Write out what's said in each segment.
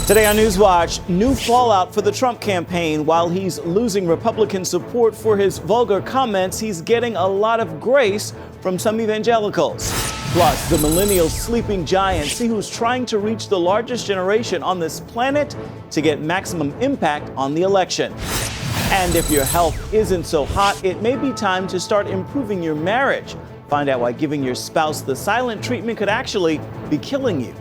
Today on NewsWatch, new fallout for the Trump campaign. While he's losing Republican support for his vulgar comments, he's getting a lot of grace from some evangelicals. Plus, the Millennials sleeping giant. See who's trying to reach the largest generation on this planet to get maximum impact on the election. And if your health isn't so hot, it may be time to start improving your marriage. Find out why giving your spouse the silent treatment could actually be killing you.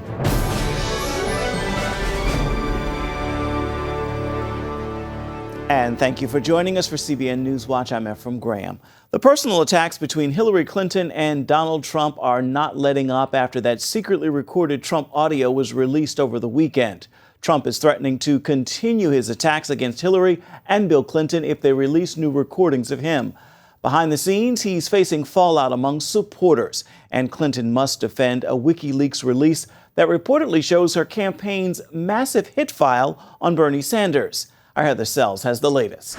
And thank you for joining us for CBN NewsWatch. I'm Ephraim Graham. The personal attacks between Hillary Clinton and Donald Trump are not letting up after that secretly recorded Trump audio was released over the weekend. Trump is threatening to continue his attacks against Hillary and Bill Clinton if they release new recordings of him. Behind the scenes, he's facing fallout among supporters, and Clinton must defend a WikiLeaks release that reportedly shows her campaign's massive hit file on Bernie Sanders. Our Heather Sells has the latest.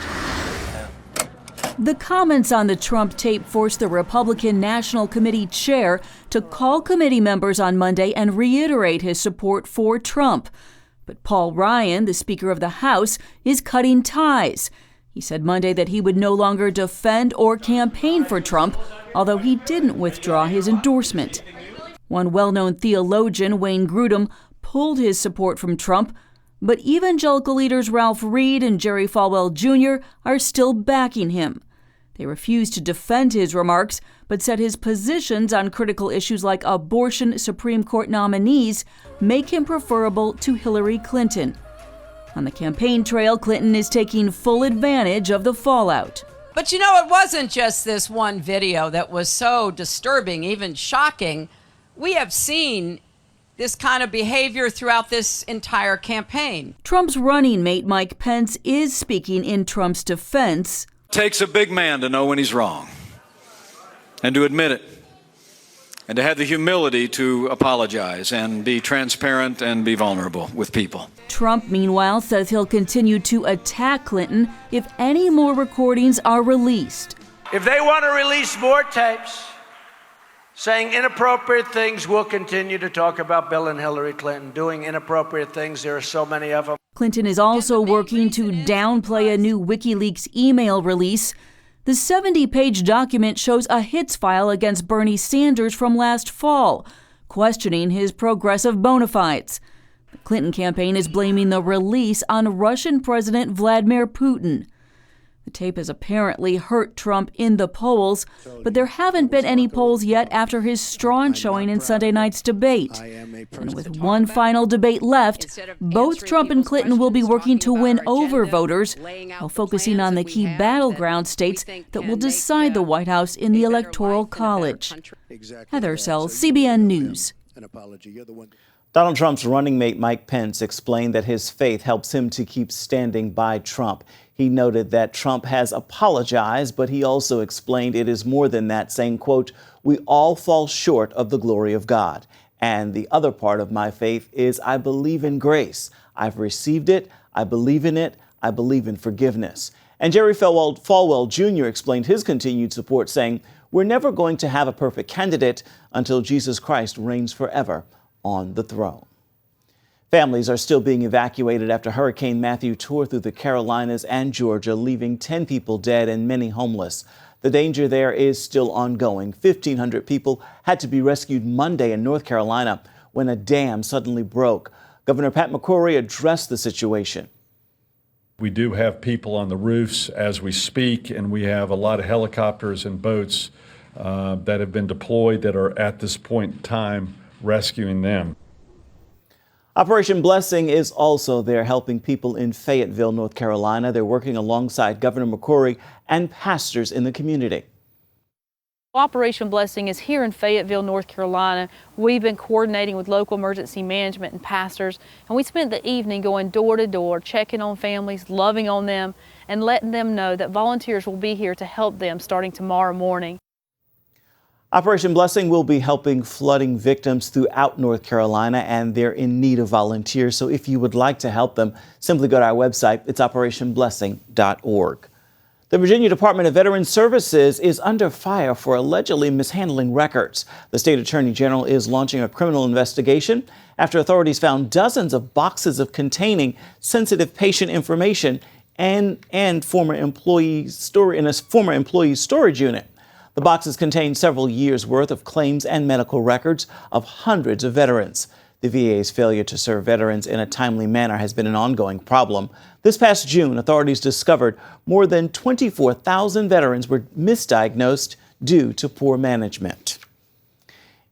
The comments on the Trump tape forced the Republican National Committee chair to call committee members on Monday and reiterate his support for Trump. But Paul Ryan, the Speaker of the House, is cutting ties. He said Monday that he would no longer defend or campaign for Trump, although he didn't withdraw his endorsement. One well-known theologian, Wayne Grudem, pulled his support from Trump, but evangelical leaders Ralph Reed and Jerry Falwell Jr. are still backing him. They refuse to defend his remarks, but said his positions on critical issues like abortion Supreme Court nominees make him preferable to Hillary Clinton. On the campaign trail, Clinton is taking full advantage of the fallout. But you know, it wasn't just this one video that was so disturbing, even shocking. We have seen this kind of behavior throughout this entire campaign. Trump's running mate Mike Pence is speaking in Trump's defense. It takes a big man to know when he's wrong and to admit it and to have the humility to apologize and be transparent and be vulnerable with people. Trump, meanwhile, says he'll continue to attack Clinton if any more recordings are released. If they want to release more tapes saying inappropriate things, we'll continue to talk about Bill and Hillary Clinton doing inappropriate things. There are so many of them. Clinton is also working to downplay a new WikiLeaks email release. The 70-page document shows a hits file against Bernie Sanders from last fall, questioning his progressive bona fides. The Clinton campaign is blaming the release on Russian President Vladimir Putin. The tape has apparently hurt Trump in the polls, but there haven't been any polls yet after his strong showing in Sunday night's debate. And with one final debate left, both Trump and Clinton will be working to win over voters while focusing on the key battleground states that will decide the White House in the Electoral College. Heather Sells, CBN News. Donald Trump's running mate Mike Pence explained that his faith helps him to keep standing by Trump. He noted that Trump has apologized, but he also explained it is more than that, saying, quote, "We all fall short of the glory of God. And the other part of my faith is I believe in grace. I've received it. I believe in it. I believe in forgiveness." And Jerry Falwell Jr. explained his continued support, saying, "We're never going to have a perfect candidate until Jesus Christ reigns forever on the throne." Families are still being evacuated after Hurricane Matthew tore through the Carolinas and Georgia, leaving 10 people dead and many homeless. The danger there is still ongoing. 1,500 people had to be rescued Monday in North Carolina when a dam suddenly broke. Governor Pat McCrory addressed the situation. We do have people on the roofs as we speak, and we have a lot of helicopters and boats that have been deployed that are at this point in time rescuing them. Operation Blessing is also there helping people in Fayetteville, North Carolina. They're working alongside Governor McCrory and pastors in the community. Operation Blessing is here in Fayetteville, North Carolina. We've been coordinating with local emergency management and pastors, and we spent the evening going door to door, checking on families, loving on them, and letting them know that volunteers will be here to help them starting tomorrow morning. Operation Blessing will be helping flooding victims throughout North Carolina, and they're in need of volunteers. So if you would like to help them, simply go to our website. It's operationblessing.org. The Virginia Department of Veterans Services is under fire for allegedly mishandling records. The state attorney general is launching a criminal investigation, after authorities found dozens of boxes of containing sensitive patient information and former employees' storage unit. The boxes contain several years' worth of claims and medical records of hundreds of veterans. The VA's failure to serve veterans in a timely manner has been an ongoing problem. This past June, authorities discovered more than 24,000 veterans were misdiagnosed due to poor management.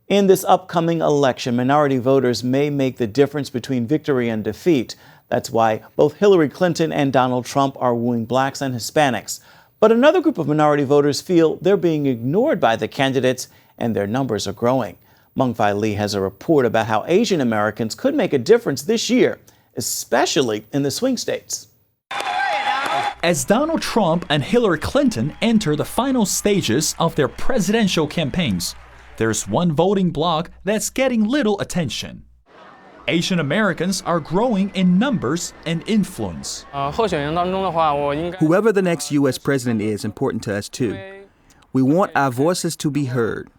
In this upcoming election, minority voters may make the difference between victory and defeat. That's why both Hillary Clinton and Donald Trump are wooing blacks and Hispanics. But another group of minority voters feel they're being ignored by the candidates, and their numbers are growing. Mungfai Lee has a report about how Asian Americans could make a difference this year, especially in the swing states. As Donald Trump and Hillary Clinton enter the final stages of their presidential campaigns, there's one voting bloc that's getting little attention. Asian Americans are growing in numbers and influence. Whoever the next U.S. president is important to us, too. We want our voices to be heard.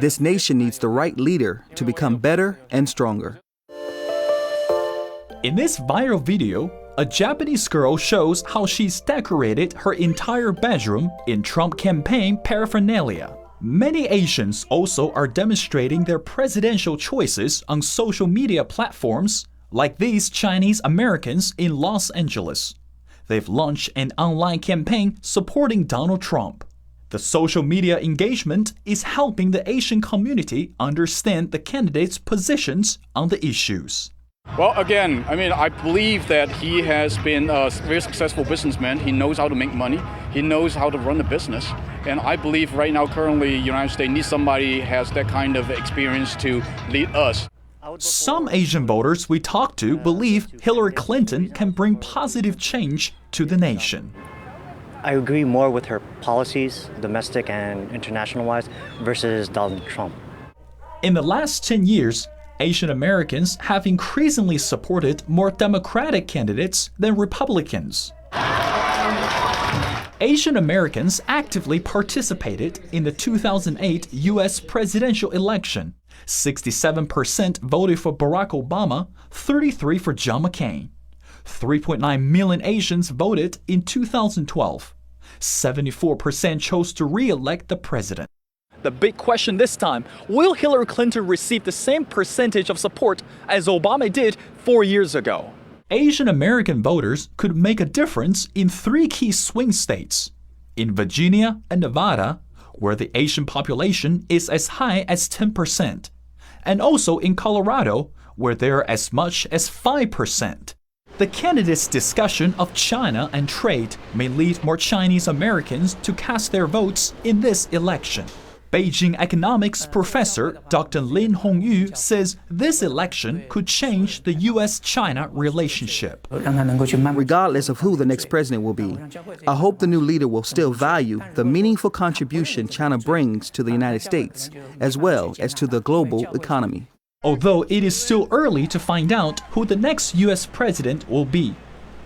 This nation needs the right leader to become better and stronger. In this viral video, a Japanese girl shows how she's decorated her entire bedroom in Trump campaign paraphernalia. Many Asians also are demonstrating their presidential choices on social media platforms, like these Chinese Americans in Los Angeles. They've launched an online campaign supporting Donald Trump. The social media engagement is helping the Asian community understand the candidates' positions on the issues. Well, again, I believe that he has been a very successful businessman. He knows how to make money. He knows how to run a business. And I believe right now, currently, the United States needs somebody who has that kind of experience to lead us. Some Asian voters we talked to believe Hillary Clinton can bring positive change to the nation. I agree more with her policies, domestic and international-wise, versus Donald Trump. In the last 10 years, Asian Americans have increasingly supported more Democratic candidates than Republicans. Asian Americans actively participated in the 2008 U.S. presidential election. 67% voted for Barack Obama, 33% for John McCain. 3.9 million Asians voted in 2012. 74% chose to re-elect the president. The big question this time, will Hillary Clinton receive the same percentage of support as Obama did 4 years ago? Asian American voters could make a difference in 3 key swing states. In Virginia and Nevada, where the Asian population is as high as 10%, and also in Colorado, where they're as much as 5%. The candidates' discussion of China and trade may lead more Chinese Americans to cast their votes in this election. Beijing economics professor Dr. Lin Hongyu says this election could change the U.S.-China relationship. Regardless of who the next president will be, I hope the new leader will still value the meaningful contribution China brings to the United States, as well as to the global economy. Although it is still early to find out who the next U.S. president will be,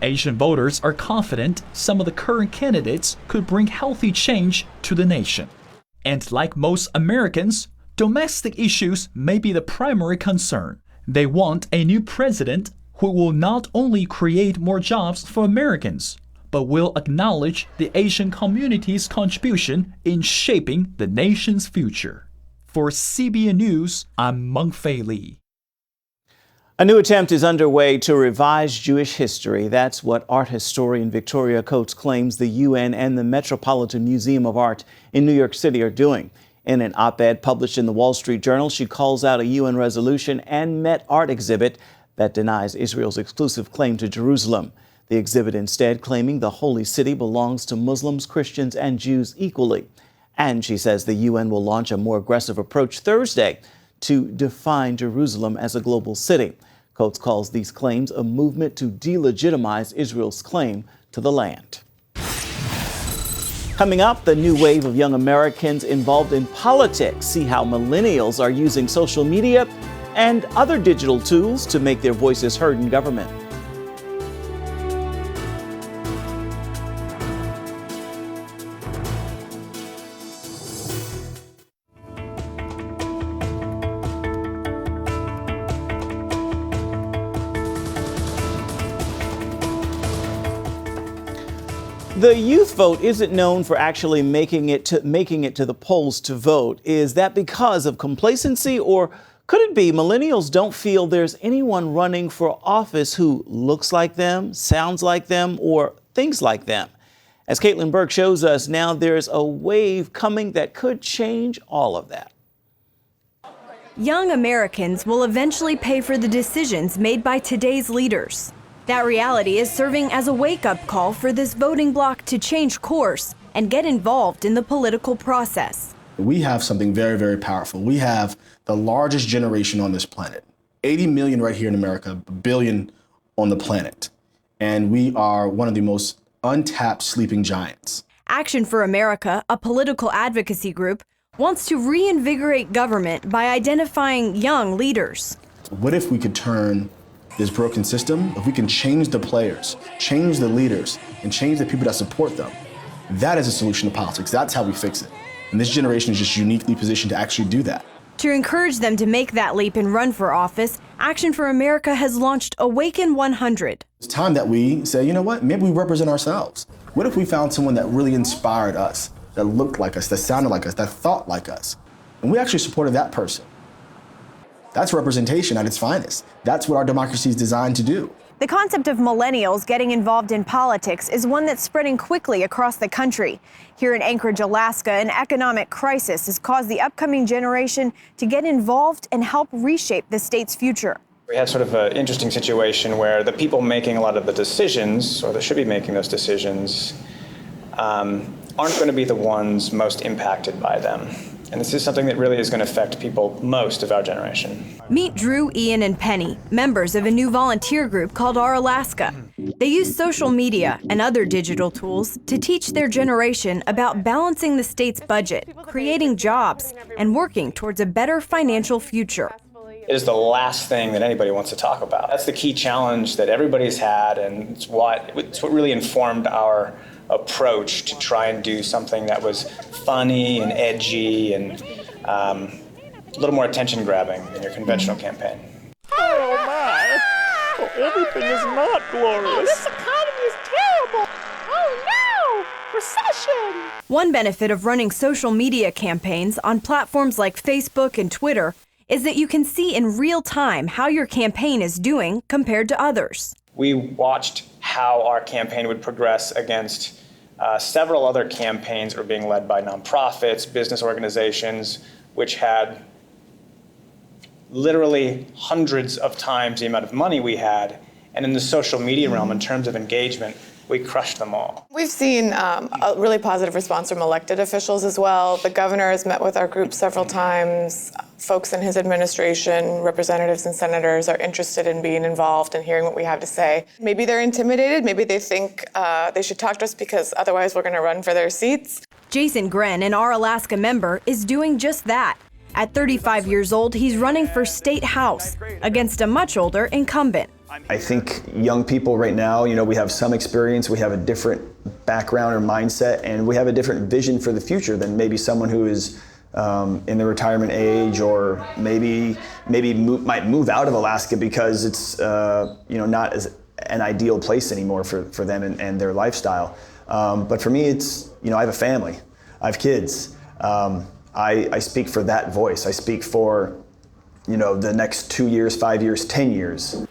Asian voters are confident some of the current candidates could bring healthy change to the nation. And like most Americans, domestic issues may be the primary concern. They want a new president who will not only create more jobs for Americans, but will acknowledge the Asian community's contribution in shaping the nation's future. For CBN News, I'm Mungfei Lee. A new attempt is underway to revise Jewish history. That's what art historian Victoria Coates claims the UN and the Metropolitan Museum of Art in New York City are doing. In an op-ed published in the Wall Street Journal, she calls out a UN resolution and Met art exhibit that denies Israel's exclusive claim to Jerusalem. The exhibit instead claiming the holy city belongs to Muslims, Christians, and Jews equally. And she says the UN will launch a more aggressive approach Thursday to define Jerusalem as a global city. Coates calls these claims a movement to delegitimize Israel's claim to the land. Coming up, the new wave of young Americans involved in politics. See how millennials are using social media and other digital tools to make their voices heard in government. The youth vote isn't known for actually making it to the polls to vote. Is that because of complacency, or could it be millennials don't feel there's anyone running for office who looks like them, sounds like them, or thinks like them? As Caitlin Burke shows us, now there's a wave coming that could change all of that. Young Americans will eventually pay for the decisions made by today's leaders. That reality is serving as a wake-up call for this voting bloc to change course and get involved in the political process. We have something very, very powerful. We have the largest generation on this planet. 80 million right here in America, a billion on the planet. And we are one of the most untapped sleeping giants. Action for America, a political advocacy group, wants to reinvigorate government by identifying young leaders. What if we could turn this broken system, if we can change the players, change the leaders, and change the people that support them? That is a solution to politics. That's how we fix it. And this generation is just uniquely positioned to actually do that. To encourage them to make that leap and run for office, Action for America has launched Awaken 100. It's time that we say, you know what, maybe we represent ourselves. What if we found someone that really inspired us, that looked like us, that sounded like us, that thought like us, and we actually supported that person? That's representation at its finest. That's what our democracy is designed to do. The concept of millennials getting involved in politics is one that's spreading quickly across the country. Here in Anchorage, Alaska, an economic crisis has caused the upcoming generation to get involved and help reshape the state's future. We had sort of an interesting situation where the people making a lot of the decisions, or that should be making those decisions, aren't going to be the ones most impacted by them. And this is something that really is going to affect people most of our generation. Meet Drew, Ian, and Penny, members of a new volunteer group called Our Alaska. They use social media and other digital tools to teach their generation about balancing the state's budget, creating jobs, and working towards a better financial future. It is the last thing that anybody wants to talk about. That's the key challenge that everybody's had, and it's what really informed our approach to try and do something that was funny and edgy and a little more attention grabbing than your conventional campaign. Oh my! Oh, everything is not glorious. Oh, this economy is terrible. Oh no! Recession! One benefit of running social media campaigns on platforms like Facebook and Twitter is that you can see in real time how your campaign is doing compared to others. We watched how our campaign would progress against several other campaigns that were being led by nonprofits, business organizations, which had literally hundreds of times the amount of money we had. And in the social media realm, in terms of engagement, we crushed them all. We've seen a really positive response from elected officials as well. The governor has met with our group several times. Folks in his administration, representatives and senators are interested in being involved and hearing what we have to say. Maybe they're intimidated. Maybe they think they should talk to us because otherwise we're going to run for their seats. Jason Gren, an Our Alaska member, is doing just that. At 35 years old, he's running for State House against a much older incumbent. I think young people right now, we have some experience, we have a different background or mindset, and we have a different vision for the future than maybe someone who is in the retirement age, or maybe might move out of Alaska because it's not as an ideal place anymore for them and their lifestyle. But for me, it's I have a family, I have kids. I speak for that voice. I speak for the next 2 years, 5 years, 10 years.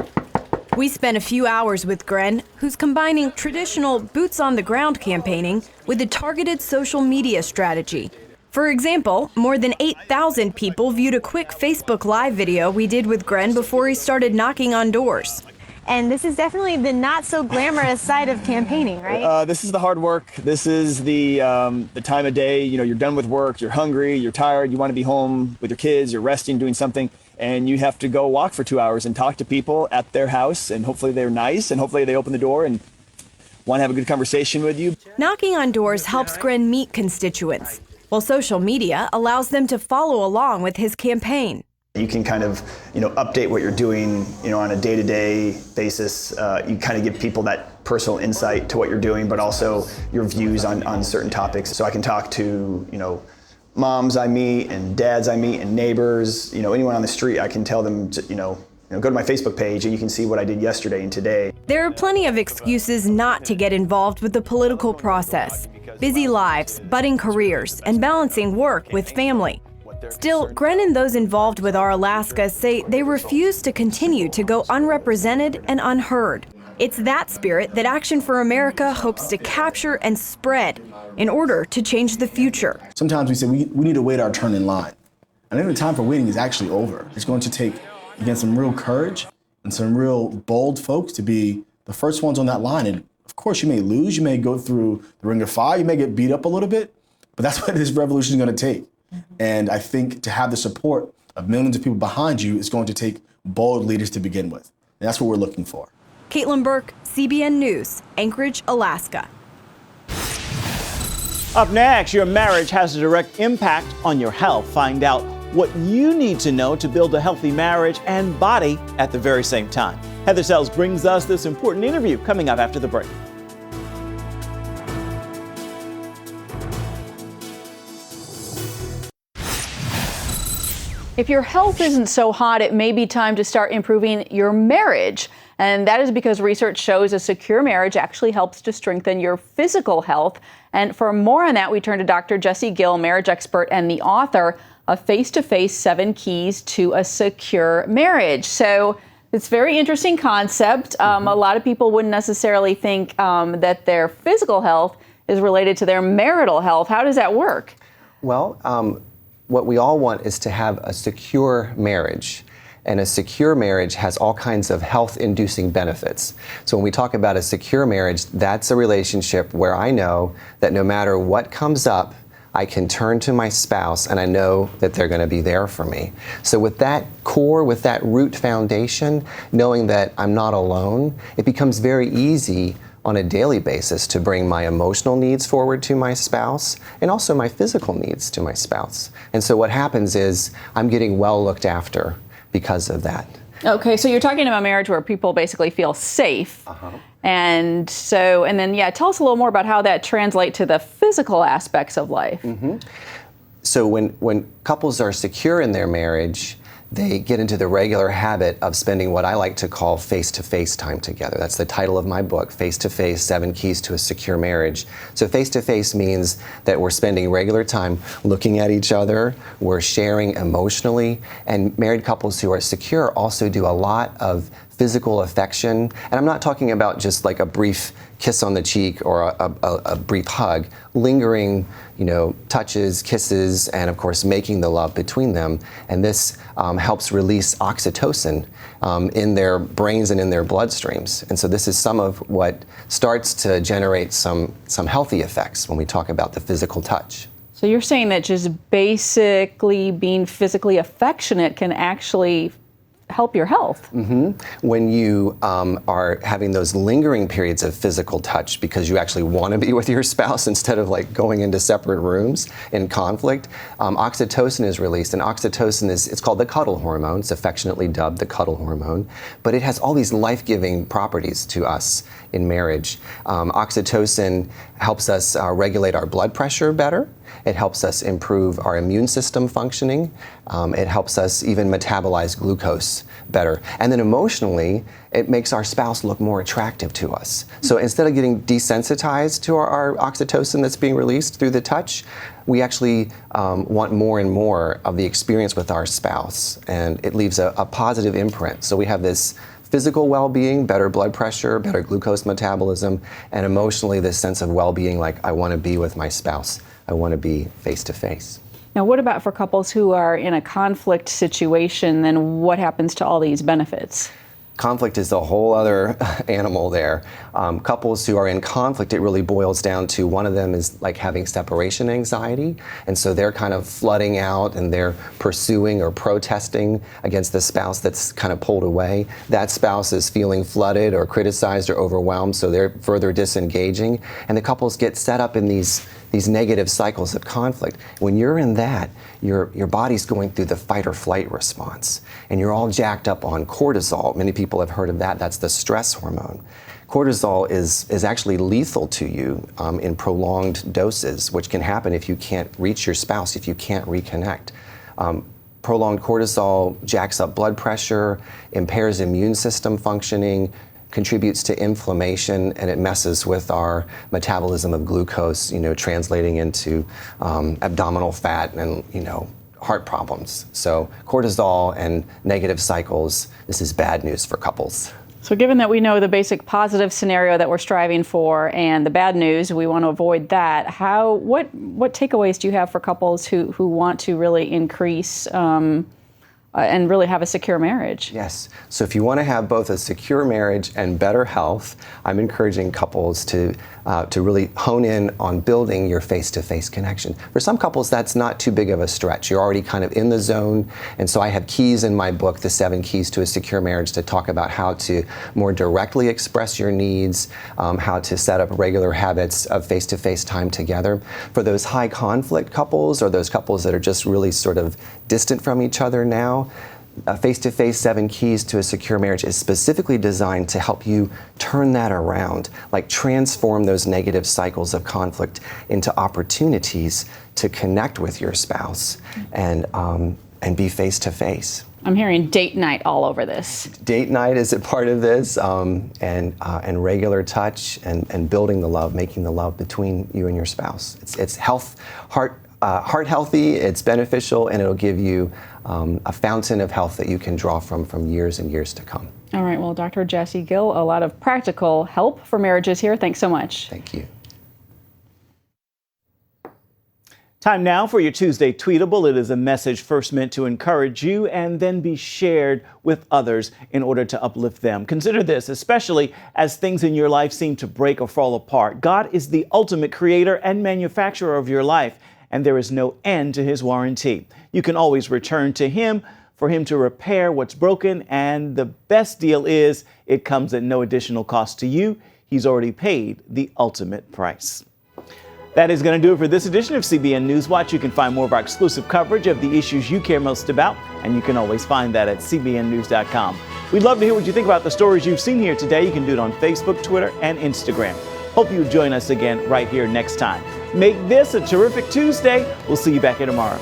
We spent a few hours with Gren, who's combining traditional boots-on-the-ground campaigning with a targeted social media strategy. For example, more than 8,000 people viewed a quick Facebook Live video we did with Gren before he started knocking on doors. And this is definitely the not-so-glamorous side of campaigning, right? This is the hard work. This is the time of day. You're done with work, you're hungry, you're tired, you want to be home with your kids, you're resting, doing something, and you have to go walk for 2 hours and talk to people at their house, and hopefully they're nice, and hopefully they open the door and want to have a good conversation with you. Knocking on doors helps Gren meet constituents, while social media allows them to follow along with his campaign. You can kind of, update what you're doing, on a day-to-day basis. You kind of give people that personal insight to what you're doing, but also your views on certain topics. So I can talk to, moms I meet and dads I meet and neighbors, anyone on the street. I can tell them, Go to my Facebook page and you can see what I did yesterday and today. There are plenty of excuses not to get involved with the political process. Busy lives, budding careers, and balancing work with family. Still, Gren and those involved with Our Alaska say they refuse to continue to go unrepresented and unheard. It's that spirit that Action for America hopes to capture and spread in order to change the future. Sometimes we say we need to wait our turn in line. And I think the time for waiting is actually over. It's going to take, again, some real courage and some real bold folks to be the first ones on that line. And of course, you may lose, you may go through the ring of fire, you may get beat up a little bit, but that's what this revolution is going to take. And I think to have the support of millions of people behind you is going to take bold leaders to begin with. And that's what we're looking for. Caitlin Burke, CBN News, Anchorage, Alaska. Up next, your marriage has a direct impact on your health. Find out what you need to know to build a healthy marriage and body at the very same time. Heather Sells brings us this important interview coming up after the break. If your health isn't so hot, it may be time to start improving your marriage. And that is because research shows a secure marriage actually helps to strengthen your physical health. And for more on that, we turn to Dr. Jesse Gill, marriage expert and the author of Face to Face 7 Keys to a Secure Marriage. So it's a very interesting concept. A lot of people wouldn't necessarily think that their physical health is related to their marital health. How does that work? Well, what we all want is to have a secure marriage. And a secure marriage has all kinds of health-inducing benefits. So when we talk about a secure marriage, that's a relationship where I know that no matter what comes up, I can turn to my spouse and I know that they're going to be there for me. So with that core, with that root foundation, knowing that I'm not alone, it becomes very easy on a daily basis to bring my emotional needs forward to my spouse and also my physical needs to my spouse. And so what happens is I'm getting well looked after because of that. Okay, so you're talking about marriage where people basically feel safe. And then tell us a little more about how that translates to the physical aspects of life. So when couples are secure in their marriage, they get into the regular habit of spending what I like to call face-to-face time together. That's the title of my book, Face-to-Face, 7 Keys to a Secure Marriage. So face-to-face means that we're spending regular time looking at each other, we're sharing emotionally, and married couples who are secure also do a lot of physical affection. And I'm not talking about just like a brief kiss on the cheek or a brief hug, lingering, touches, kisses, and of course making the love between them. And this helps release oxytocin in their brains and in their bloodstreams. And so this is some of what starts to generate some healthy effects when we talk about the physical touch. So you're saying that just basically being physically affectionate can actually help your health. When you are having those lingering periods of physical touch because you actually want to be with your spouse instead of like going into separate rooms in conflict, oxytocin is released. And oxytocin it's called the cuddle hormone. It's affectionately dubbed the cuddle hormone. But it has all these life-giving properties to us in marriage. Oxytocin helps us regulate our blood pressure better. It helps us improve our immune system functioning. It helps us even metabolize glucose better. And then emotionally, it makes our spouse look more attractive to us. So instead of getting desensitized to our oxytocin that's being released through the touch, we actually want more and more of the experience with our spouse. And it leaves a positive imprint. So we have this physical well-being, better blood pressure, better glucose metabolism, and emotionally this sense of well-being, like I want to be with my spouse. I want to be face-to-face. Now, what about for couples who are in a conflict situation? Then what happens to all these benefits? Conflict is a whole other animal there. Couples who are in conflict, it really boils down to one of them is like having separation anxiety. And so they're kind of flooding out and they're pursuing or protesting against the spouse that's kind of pulled away. That spouse is feeling flooded or criticized or overwhelmed, so they're further disengaging. And the couples get set up in these negative cycles of conflict. When you're in that, your body's going through the fight or flight response, and you're all jacked up on cortisol. Many people have heard of that. That's the stress hormone. Cortisol is actually lethal to you in prolonged doses, which can happen if you can't reach your spouse, if you can't reconnect. Prolonged cortisol jacks up blood pressure, impairs immune system functioning, contributes to inflammation, and it messes with our metabolism of glucose, translating into abdominal fat and, heart problems. So cortisol and negative cycles, this is bad news for couples. So given that we know the basic positive scenario that we're striving for and the bad news, we want to avoid that, what takeaways do you have for couples who want to really increase and really have a secure marriage? Yes. So if you want to have both a secure marriage and better health, I'm encouraging couples to really hone in on building your face-to-face connection. For some couples, that's not too big of a stretch. You're already kind of in the zone. And so I have keys in my book, The 7 Keys to a Secure Marriage, to talk about how to more directly express your needs, how to set up regular habits of face-to-face time together. For those high conflict couples or those couples that are just really sort of distant from each other now, Face-to-Face 7 Keys to a Secure Marriage is specifically designed to help you turn that around, like transform those negative cycles of conflict into opportunities to connect with your spouse and be face-to-face. I'm hearing date night all over this. Date night is a part of this, and regular touch and building the love, making the love between you and your spouse. It's heart healthy, it's beneficial, and it'll give you a fountain of health that you can draw from years and years to come. All right, well, Dr. Jesse Gill, a lot of practical help for marriages here. Thanks so much. Thank you. Time now for your Tuesday Tweetable. It is a message first meant to encourage you and then be shared with others in order to uplift them. Consider this, especially as things in your life seem to break or fall apart. God is the ultimate creator and manufacturer of your life, and there is no end to his warranty. You can always return to him for him to repair what's broken, and the best deal is it comes at no additional cost to you. He's already paid the ultimate price. That is going to do it for this edition of CBN NewsWatch. You can find more of our exclusive coverage of the issues you care most about, and you can always find that at cbnnews.com. We'd love to hear what you think about the stories you've seen here today. You can do it on Facebook, Twitter, and Instagram. Hope you join us again right here next time. Make this a terrific Tuesday. We'll see you back here tomorrow.